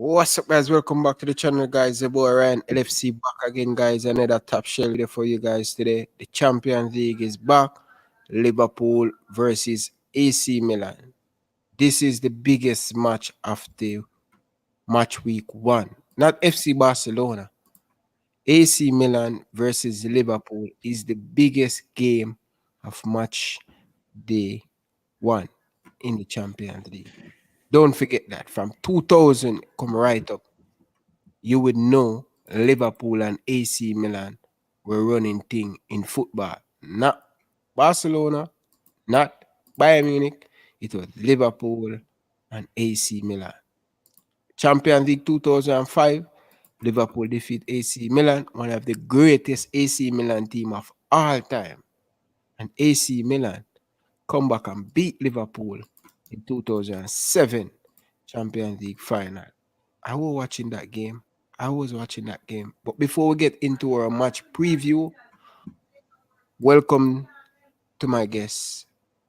What's up, guys? Welcome back to the channel, guys. The boy Ryan LFC back again, guys. Another top shell video for you guys today. The Champions League is back. Liverpool versus AC Milan. This is the biggest match of the match week 1. Not FC Barcelona. AC Milan versus Liverpool is the biggest game of match day 1 in the Champions League. Don't forget that. From 2000, come right up. You would know Liverpool and AC Milan were running thing in football. Not Barcelona, not Bayern Munich. It was Liverpool and AC Milan. Champions League 2005, Liverpool defeat AC Milan, one of the greatest AC Milan team of all time. And AC Milan come back and beat Liverpool in 2007 Champions League final. I was watching that game. But before we get into our match preview, welcome to my guest.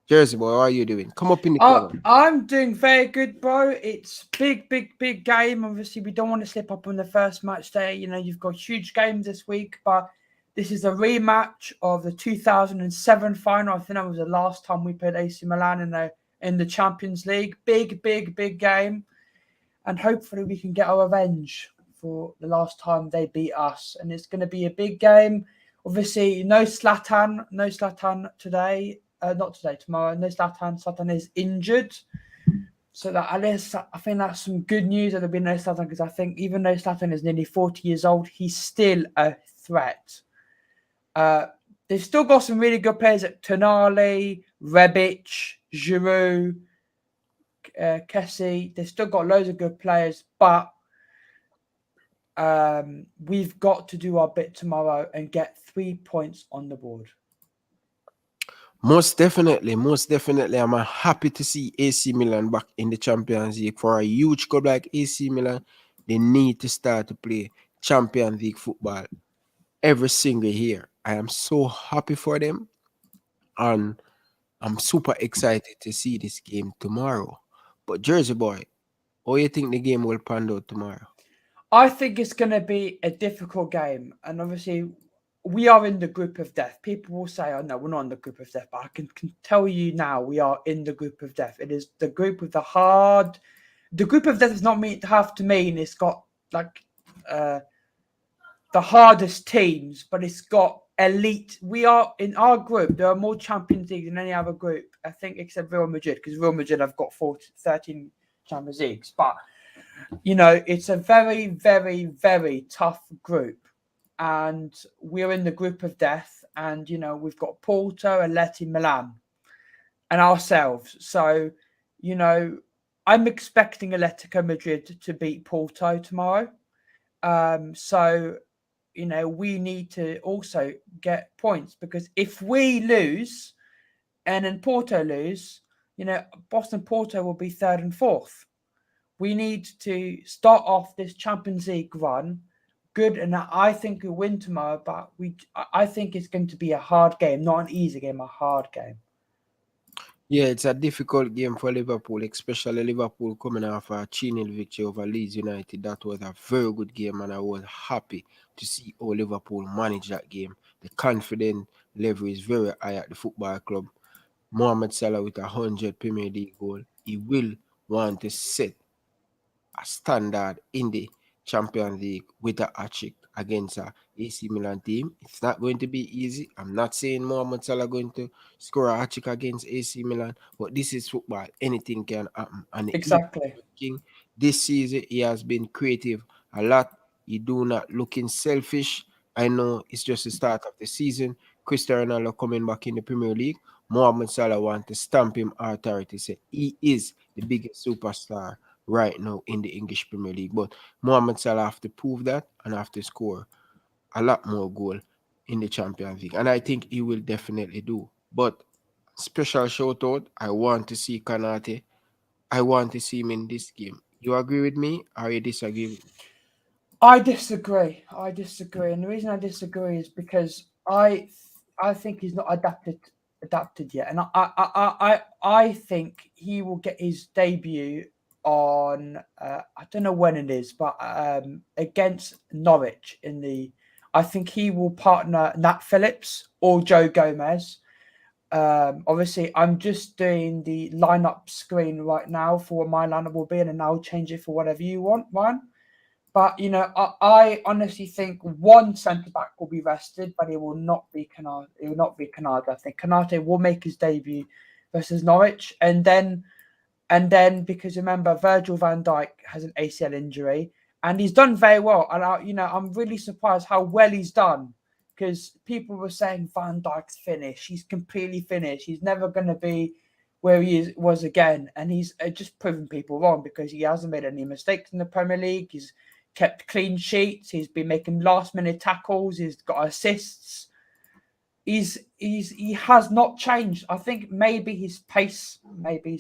Jersey boy, how are you doing? Come up in the corner. I'm doing very good, bro. It's big game. Obviously, we don't want to slip up on the first match day. You know, you've got huge games this week, but this is a rematch of the 2007 final. I think that was the last time we played AC Milan in the Champions League. Big game. And hopefully we can get our revenge for the last time they beat us. And it's going to be a big game. Obviously, no Zlatan today. Not today, tomorrow. No Zlatan. Zlatan is injured. So that at least I think that's some good news that there'll be no Zlatan, because I think even though Zlatan is nearly 40 years old, he's still a threat. They've still got some really good players like Tonali, Rebic, Giroud, Kessie. They've still got loads of good players, but we've got to do our bit tomorrow and get 3 points on the board. Most definitely. I'm happy to see AC Milan back in the Champions League. For a huge club like AC Milan, they need to start to play Champions League football every single year. I am so happy for them, and I'm super excited to see this game tomorrow. But Jersey boy, how do you think the game will pan out tomorrow? I think it's going to be a difficult game, and obviously we are in the group of death. People will say, oh no, we're not in the group of death, but I can tell you now we are in the group of death. It is the group with the hard. The group of death is not have to mean it's got like the hardest teams, but it's got elite. We are in our group. There are more Champions League than any other group, I think, except Real Madrid, because Real Madrid have got 13 Champions Leagues. But you know, it's a very tough group. And we're in the group of death, and you know we've got Porto, Atleti, Milan, and ourselves. So, you know, I'm expecting Atletico Madrid to beat Porto tomorrow. So, you know, we need to also get points, because if we lose and then Porto lose, you know, Boston Porto will be 3rd and 4th. We need to start off this Champions League run good, and I think we'll win tomorrow, but I think it's going to be a hard game, not an easy game, a hard game. Yeah, it's a difficult game for Liverpool, especially Liverpool coming off a 3-0 victory over Leeds United. That was a very good game, and I was happy to see how Liverpool managed that game. The confidence level is very high at the football club. Mohamed Salah with 100 Premier League goal. He will want to set a standard in the Champions League with a hat-trick against a AC Milan team. It's not going to be easy. I'm not saying Mohamed Salah going to score a hat-trick against AC Milan, but this is football. Anything can happen. And exactly. This season, he has been creative a lot. He do not looking selfish. I know it's just the start of the season. Cristiano Ronaldo coming back in the Premier League. Mohamed Salah want to stamp him authority. Say he is the biggest superstar right now in the English Premier League. But Mohamed Salah have to prove that and have to score a lot more goal in the Champions League. And I think he will definitely do. But special shout out, I want to see Konate. I want to see him in this game. You agree with me or you disagree with me? I disagree. And the reason I disagree is because I think he's not adapted yet. And I think he will get his debut on I don't know when it is, but against Norwich in the. I think he will partner Nat Phillips or Joe Gomez. Obviously, I'm just doing the lineup screen right now for what my lineup will be, and then I'll change it for whatever you want, Ryan. But I honestly think one centre back will be rested, but it will not be Konate. It will not be Konate. I think Konate will make his debut versus Norwich, and then because remember Virgil van Dijk has an ACL injury, and he's done very well. And I'm really surprised how well he's done, because people were saying Van Dijk's finished. He's completely finished. He's never going to be where was again, and he's just proven people wrong because he hasn't made any mistakes in the Premier League. He's kept clean sheets. He's been making last-minute tackles. He's got assists. He has not changed. I think maybe his pace, maybe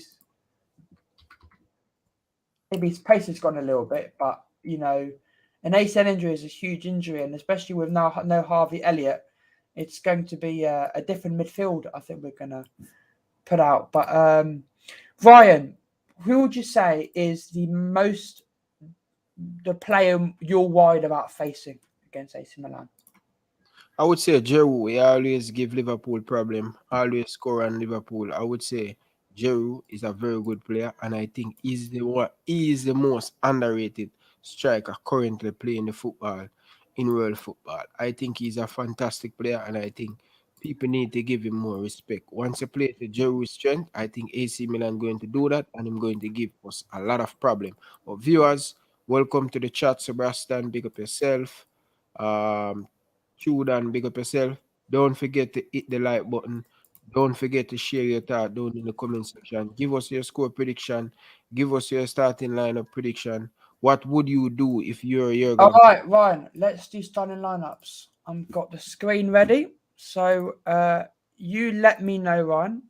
his pace has gone a little bit, but an ACL injury is a huge injury, and especially with now no Harvey Elliott, it's going to be a different midfield. I think we're going to put out. But Ryan, who would you say is the player you're worried about facing against AC Milan? I would say Giroud. He always give Liverpool problem. Always score on Liverpool. I would say Giroud is a very good player, and I think he is the most underrated striker currently playing the football in world football. I think he's a fantastic player, and I think people need to give him more respect. Once you play to Giroud's strength, I think AC Milan going to do that, and I'm going to give us a lot of problem. But viewers, welcome to the chat. Sebastian, big up yourself. Um, Chudan, big up yourself. Don't forget to hit the like button. Don't forget to share your thought down in the comment section. Give us your score prediction. Give us your starting lineup prediction. What would you do if you're All Jurgen? right, Ryan, let's do starting lineups. I've got the screen ready. So you let me know, Ryan,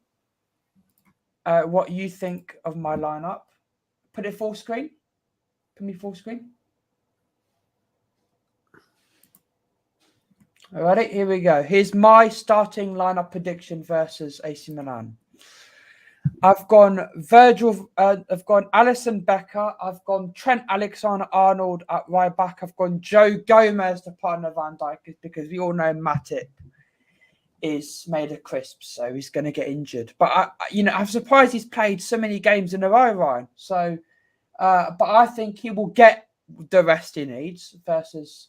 what you think of my lineup. Put it full screen. Put me full screen. All right, here we go. Here's my starting lineup prediction versus AC Milan. I've gone Virgil. I've gone Alisson Becker. I've gone Trent Alexander-Arnold at right back. I've gone Joe Gomez to partner Van Dijk because we all know Matip is made of crisps, so he's going to get injured. But I'm surprised he's played so many games in a row, Ryan. So, but I think he will get the rest he needs versus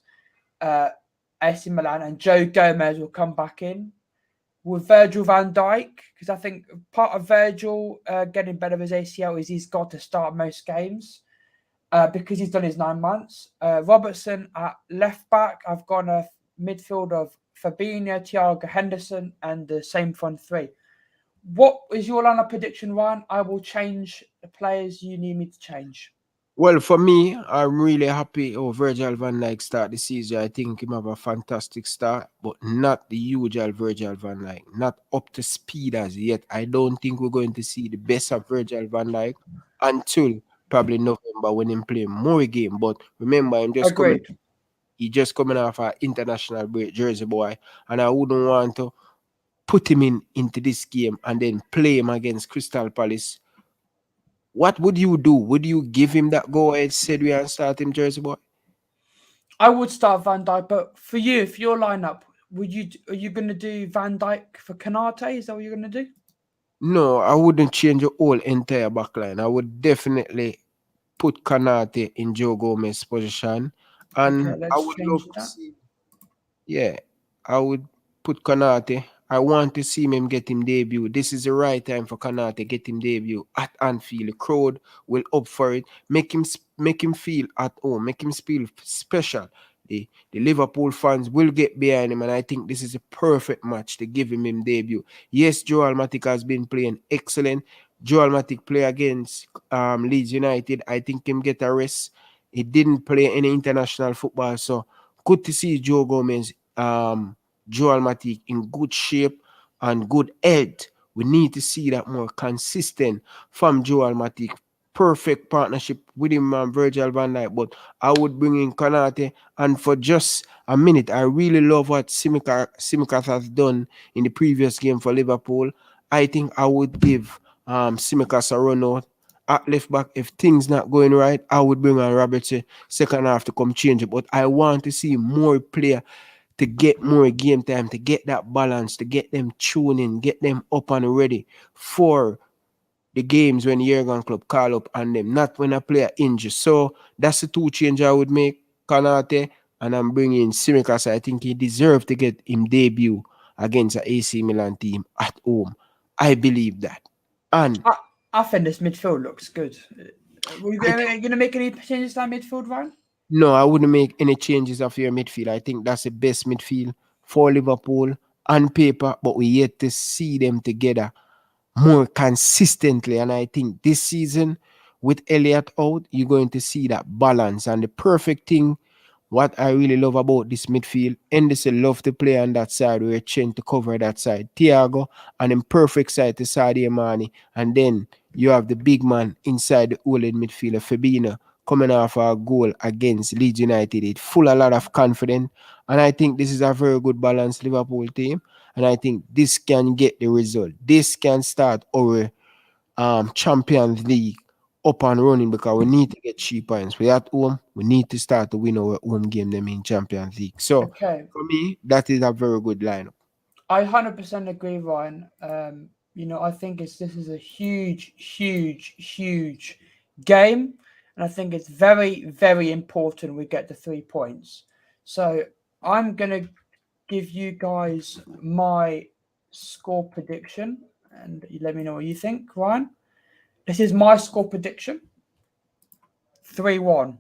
AC Milan, and Joe Gomez will come back in with Virgil van Dijk, because I think part of Virgil getting better with his ACL is he's got to start most games because he's done his 9 months. Robertson at left back. I've gone a midfield of Fabinho, Thiago Henderson, and the same front three. What is your lineup prediction, Ryan? I will change the players you need me to change. Well, for me, I'm really happy how Virgil van Dijk start the season. I think he have a fantastic start, but not the usual Virgil van Dijk. Not up to speed as yet. I don't think we're going to see the best of Virgil van Dijk until probably November when he play more game. But remember, he just coming off an international break, Jersey boy, and I wouldn't want to put him into this game and then play him against Crystal Palace. What would you do? Would you give him that go ahead, said we and start him, Jersey boy? I would start Van Dijk, but for your lineup, are you going to do Van Dijk for Konate? Is that what you're going to do? No, I wouldn't change the whole entire backline. I would definitely put Konate in Joe Gomez's position, and Okay, I let's would change love to that. see. Yeah, I would put Konate. I want to see him get him debut. This is the right time for Konate get him debut at Anfield. The crowd will up for it. Make him feel at home. Make him feel special. The Liverpool fans will get behind him, and I think this is a perfect match to give him debut. Yes, Joel Matip has been playing excellent. Joel Matip play against Leeds United. I think him get a rest. He didn't play any international football, so good to see Joe Gomez, Joel Matip in good shape and good health. We need to see that more consistent from Joel Matip. Perfect partnership with him and Virgil van Dijk, but I would bring in Konate. And for just a minute, I really love what Tsimikas has done in the previous game for Liverpool. I think I would give Tsimikas a run out at left back, if things not going right, I would bring on Robertson second half to come change it. But I want to see more player to get more game time, to get that balance, to get them tuning, get them up and ready for the games when Jurgen Club call up on them, not when a player injured. So that's the two change I would make, Konate, and I'm bringing Tsimikas. I think he deserved to get him debut against a AC Milan team at home. I believe that. And I think this midfield looks good. Were you I going to make any changes to that midfield, Ryan? No, I wouldn't make any changes of your midfield. I think that's the best midfield for Liverpool on paper, but we yet to see them together more consistently. And I think this season, with Elliott out, you're going to see that balance. And the perfect thing, what I really love about this midfield, Henderson love to play on that side where Chen to cover that side. Thiago and in perfect side to Sadio Mane. And then you have the big man inside the old midfielder, Fabinho, coming off a goal against Leeds United. It full a lot of confidence. And I think this is a very good balanced Liverpool team. And I think this can get the result. This can start our Champions League up and running because we need to get 3 points. We're at home. We need to start to win our home game them in Champions League. So Okay. for me, that is a very good lineup. I 100% agree, Ryan. I think this is a huge, huge, huge game. And I think it's very, very important we get the 3 points. So I'm going to give you guys my score prediction. And you let me know what you think, Ryan. This is my score prediction. 3-1.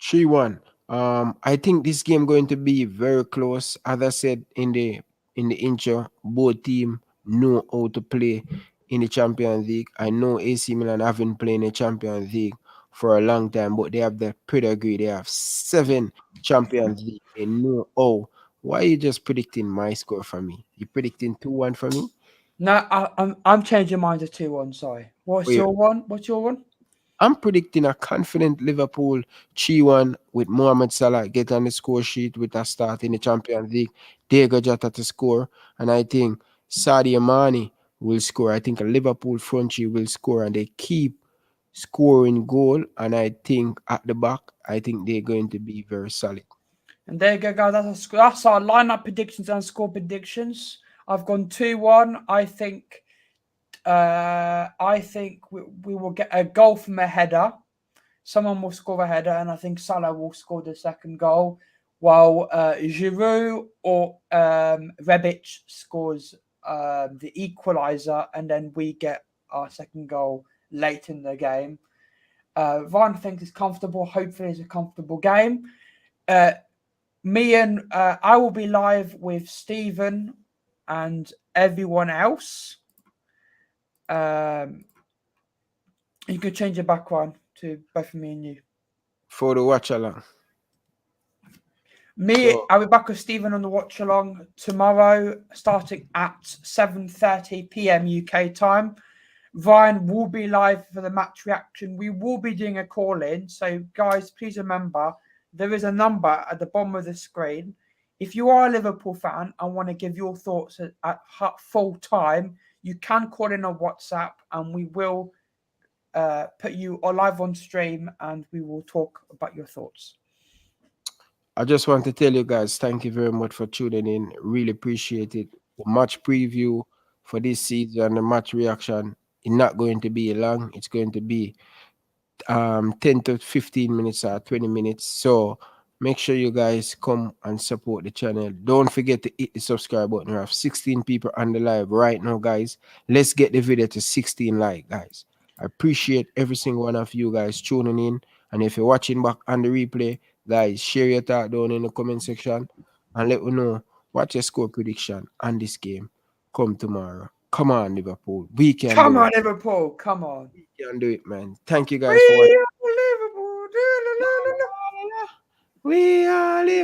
3-1. I think this game going to be very close. As I said in the intro, both team know how to play in the Champions League. I know AC Milan haven't played in the Champions League for a long time, but they have the pedigree. They have 7 Champions League. They know how. Why are you just predicting my score for me? You predicting 2-1 for me? No, I'm changing mine to 2-1. Sorry. What's your one? What's your one? I'm predicting a confident Liverpool 3-1 with Mohamed Salah get on the score sheet with a start in the Champions League. Diego Jota to score. And I think Sadio Mane will score. I think a Liverpool front three will score and they keep scoring goal. And I think at the back, I think they're going to be very solid. And there you go, guys. That's our lineup predictions and score predictions. I've gone 2-1. I think we will get a goal from a header. Someone will score a header, and I think Salah will score the second goal, while Giroud or Rebic scores the equaliser, and then we get our second goal late in the game. Ryan thinks it's comfortable. Hopefully, it's a comfortable game. I will be live with Stephen and everyone else. You could change your background to both of me and you. For the watch along. I'll be back with Stephen on the watch along tomorrow, starting at 7:30 p.m. UK time. Ryan will be live for the match reaction. We will be doing a call in. So, guys, please remember there is a number at the bottom of the screen. If you are a Liverpool fan and want to give your thoughts at full time, you can call in on WhatsApp and we will put you live on stream and we will talk about your thoughts. I just want to tell you guys, thank you very much for tuning in. Really appreciate it. The match preview for this season, the match reaction is not going to be long. It's going to be 10 to 15 minutes or 20 minutes. So make sure you guys come and support the channel. Don't forget to hit the subscribe button. We have 16 people on the live right now, guys. Let's get the video to 16 likes, guys. I appreciate every single one of you guys tuning in. And if you're watching back on the replay, guys, share your thought down in the comment section and let me know what your score prediction on this game come tomorrow. Come on, Liverpool. We can Come do on, it. Liverpool. Come on. We can do it, man. Thank you guys for watching. Liverpool. We are Liverpool.